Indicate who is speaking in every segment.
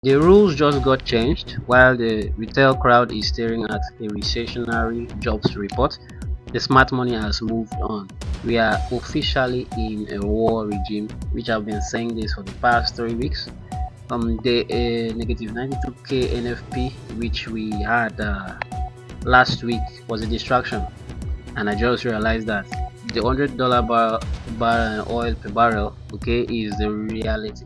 Speaker 1: The rules just got changed. While the retail crowd is staring at a recessionary jobs report, the smart money has moved on. We are officially in a war regime, which I've been saying this for the past 3 weeks. The negative 92k NFP, which we had last week, was a distraction, and I just realized that the $100 barrel oil per barrel, okay, is the reality.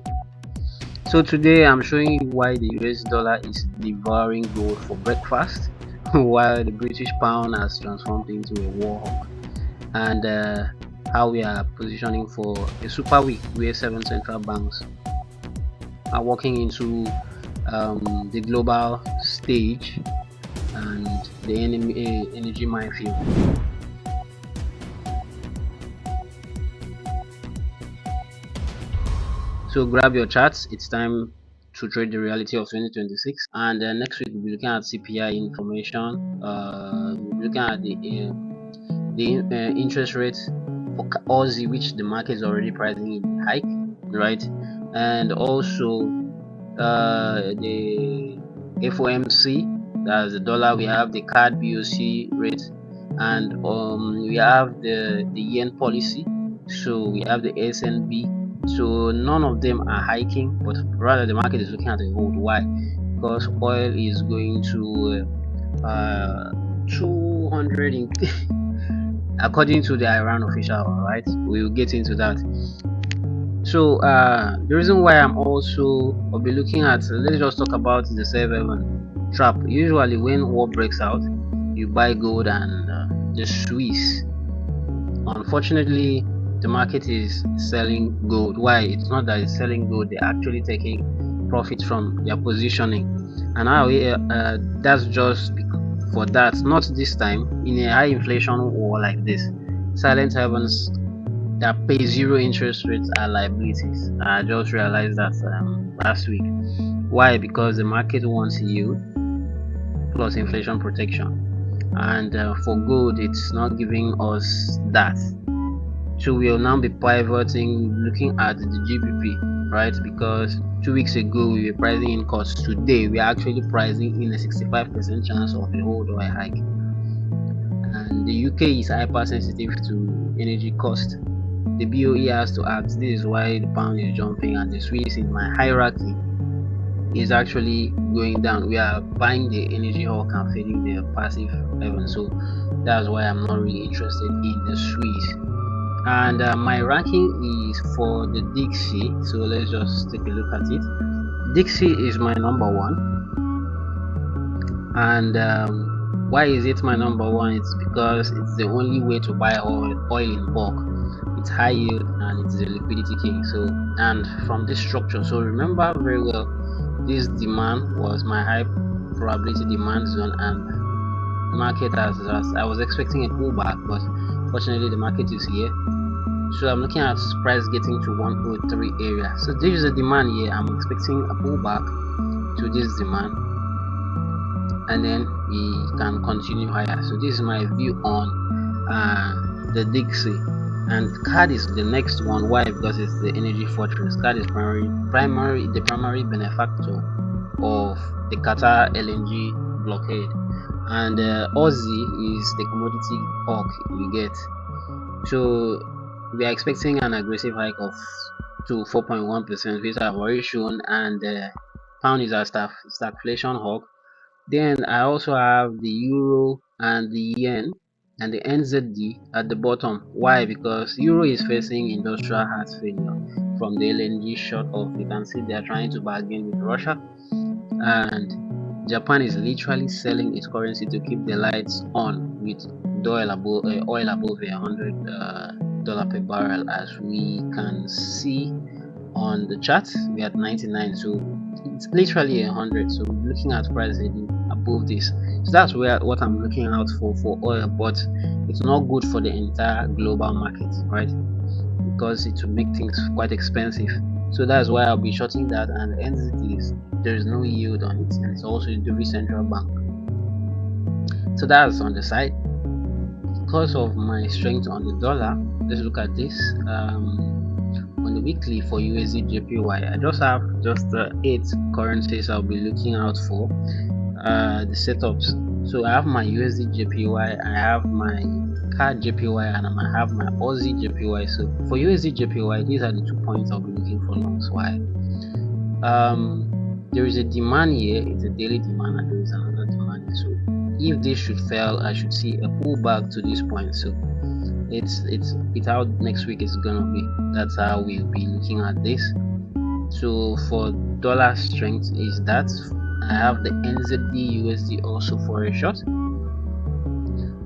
Speaker 1: So today I'm showing you why the US dollar is devouring gold for breakfast, while the British pound has transformed into a war hawk, and how we are positioning for a super week where 7 central banks are walking into the global stage and the energy minefield. So grab your charts. It's time to trade the reality of 2026. And next week we'll be looking at CPI information. We'll be looking at the interest rate for Aussie, which the market is already pricing in hike, right? And also the FOMC, that's the dollar. We have the card BOC rate, and we have the yen policy. So we have the SNB. So none of them are hiking, but rather the market is looking at a hold. Why? Because oil is going to 200 in according to the Iran official, right? We'll get into that. So the reason why I'll be looking at, let's just talk about the safe haven trap. Usually when war breaks out, you buy gold and the Swiss. Unfortunately, the market is selling gold. Why? It's not that it's selling gold, they're actually taking profit from their positioning. And now that's just for that, not this time in a high inflation war like this. Silent havens that pay zero interest rates are liabilities. I just realized that last week. Why? Because the market wants yield plus inflation protection, and for gold it's not giving us that. So we'll now be pivoting, looking at the GBP, right? Because 2 weeks ago we were pricing in costs. Today we are actually pricing in a 65% chance of a hold or a hike. And the UK is hypersensitive to energy cost. The BOE has to act. This is why the pound is jumping, and the Swiss in my hierarchy is actually going down. We are buying the energy hawk and fading the passive heaven. So that's why I'm not really interested in the Swiss. And my ranking is for the Dixie. So let's just take a look at it. Dixie is my number one, and why is it my number one? It's because it's the only way to buy oil in bulk. It's high yield and it's the liquidity king. So, and from this structure, so remember very well, this demand was my high probability demand zone, and market has I was expecting a pullback, but fortunately the market is here. So I'm looking at price getting to 103 area. So this is a demand here. I'm expecting a pullback to this demand, and then we can continue higher. So this is my view on the Dixie. And CAD is the next one. Why? Because it's the energy fortress. CAD is the primary benefactor of the Qatar LNG blockade, and Aussie is the commodity hawk you get. So we are expecting an aggressive hike of to 4.1%, which I've already shown, and pound is a stagflation hawk. Then I also have the euro and the yen and the NZD at the bottom. Why? Because euro is facing industrial heart failure from the LNG shut off. You can see they are trying to bargain with Russia, and Japan is literally selling its currency to keep the lights on with oil above $100 per barrel. As we can see on the chart, we're at 99, so it's literally 100. So we're looking at price heading above this. So that's what I'm looking out for oil, but it's not good for the entire global market, right? Because it will make things quite expensive. So that's why I'll be shorting that. And entities, there is no yield on it, and it's also the central bank. So that's on the side. Because of my strength on the dollar, let's look at this. On the weekly for USD JPY, I just have 8 currencies I'll be looking out for the setups. So I have my USD JPY, I have my CAD JPY, and I have my Aussie JPY. So for USD JPY, these are the 2 points I'll be looking for longs. Why? There is a demand here, it's a daily demand, and there is another demand. So if this should fail, I should see a pullback to this point. So it's how next week is gonna be. That's how we'll be looking at this. So for dollar strength is that I have the NZD USD also for a short.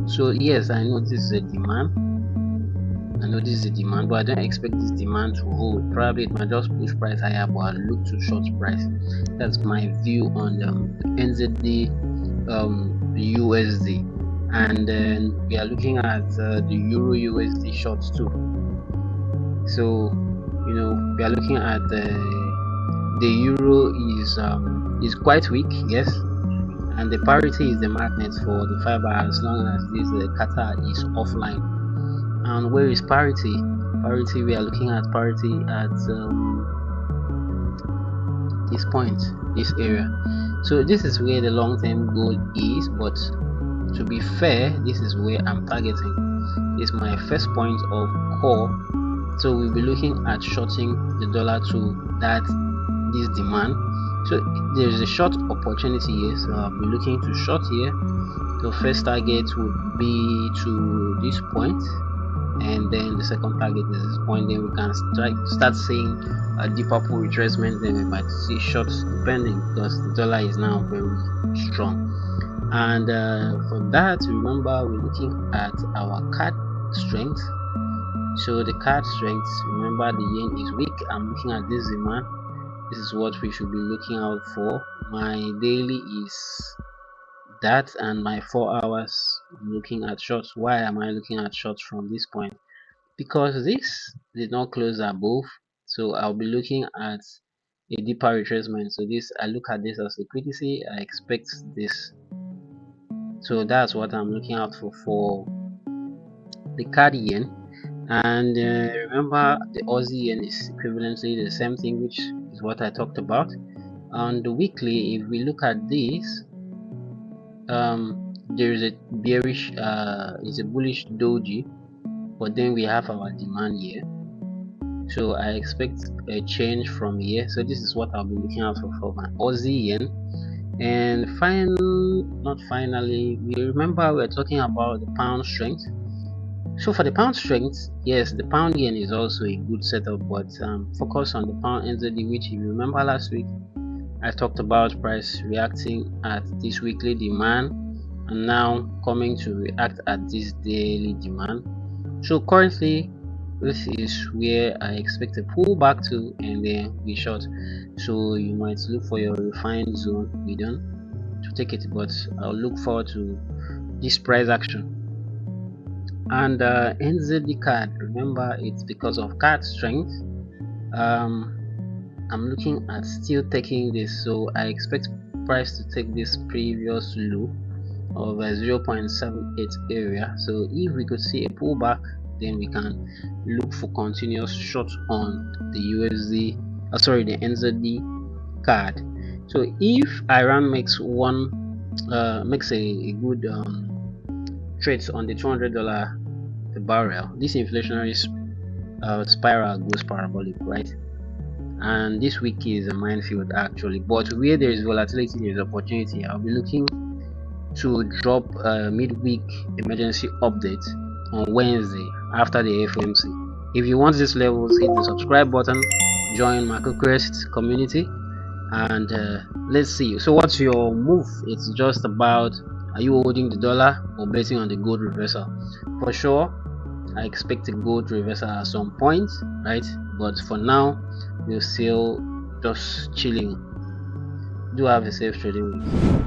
Speaker 1: So yes, I know this is a demand. But I don't expect this demand to hold. Probably it might just push price higher, but I'll look to short price. That's my view on the NZD USD. And then we are looking at the Euro USD shorts too. So we are looking at the Euro is quite weak, yes, and the parity is the magnet for the fiber as long as this Qatar is offline. And where is parity? We are looking at parity at this point, this area. So this is where the long-term goal is, but to be fair, this is where I'm targeting. This is my first point of call. So we'll be looking at shorting the dollar to this demand. So there's a short opportunity here, so I'll be looking to short here. The first target would be to this point, and then the second target is this point. Then we can start seeing a deeper pull retracement. Then we might see shorts depending, because the dollar is now very strong. And for that, remember, we're looking at our CAD strength. So the CAD strength, remember, the yen is weak. I'm looking at this demand. This is what we should be looking out for. My daily is that, and my 4 hours I'm looking at shorts. Why am I looking at shorts from this point? Because this did not close above, so I'll be looking at a deeper retracement. So this, I look at this as liquidity. I expect this, so that's what I'm looking out for the CAD yen. And remember, the Aussie yen is equivalently the same thing, which is what I talked about. On the weekly, if we look at this, there is a bearish, is a bullish doji, but then we have our demand here. So I expect a change from here. So this is what I'll be looking out for my Aussie yen. And finally, we remember we're talking about the pound strength. So for the pound strength, yes, the pound yen is also a good setup, but focus on the pound NZD, which, if you remember last week, I talked about price reacting at this weekly demand and now coming to react at this daily demand. So currently, this is where I expect a pullback to, and then we short. So you might look for your refined zone within to take it, but I'll look forward to this price action. And NZD CAD, remember, it's because of CAD strength. I'm looking at still taking this, so I expect price to take this previous low of 0.78 area. So if we could see a pullback, then we can look for continuous short on the USD, the NZD CAD. So if Iran makes a good trades on the $200 per barrel, this inflationary spiral goes parabolic, right? And this week is a minefield actually, but where there is volatility, there is opportunity. I'll be looking to drop a midweek emergency update on Wednesday after the FOMC. If you want these levels, hit the subscribe button, join Macrocrest community, and let's see. So what's your move? It's just about, are you holding the dollar or betting on the gold reversal? For sure, I expect a gold reversal at some point, right? But for now, we're still just chilling. Do have a safe trading week.